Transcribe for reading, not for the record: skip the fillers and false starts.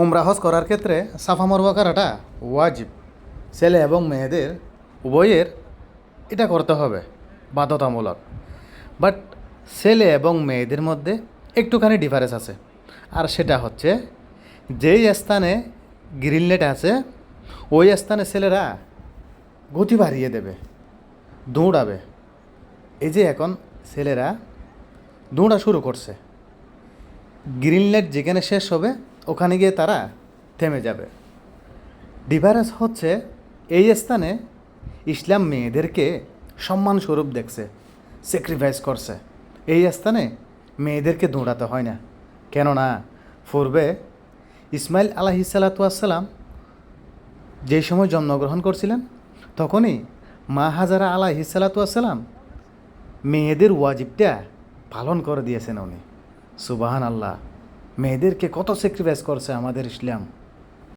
উমরা হজ করার ক্ষেত্রে সাফা মারওয়া করাটা ওয়াজিব। ছেলে এবং মেয়েদের উভয়ের এটা করতে হবে, বাধ্যতামূলক। বাট ছেলে এবং মেয়েদের মধ্যে একটুখানি ডিফারেন্স আছে। আর সেটা হচ্ছে, যেই স্থানে গ্রিন লাইট আছে ওই স্থানে ছেলেরা গতি বাড়িয়ে দেবে, দৌড়াবে। এই যে এখন ছেলেরা দৌড়া শুরু করছে, গ্রিন লাইট যেখানে শেষ হবে ওখানে গিয়ে তারা থেমে যাবে। ডিফারেন্স হচ্ছে, এই স্থানে ইসলাম মেয়েদেরকে সম্মানস্বরূপ দেখছে, স্যাক্রিফাইস করছে। এই স্থানে মেয়েদেরকে দৌড়াতে হয় না। কেননা পূর্বে ইসমাইল আলাইহিসসালাম যেই সময় জন্মগ্রহণ করছিলেন তখনই মা হাজারা আলাইহিসসালাম মেয়েদের ওয়াজিবটা পালন করে দিয়েছেন উনি। সুবহান আল্লাহ, মেয়েদেরকে কত স্যাক্রিফাইস করছে আমাদের ইসলাম।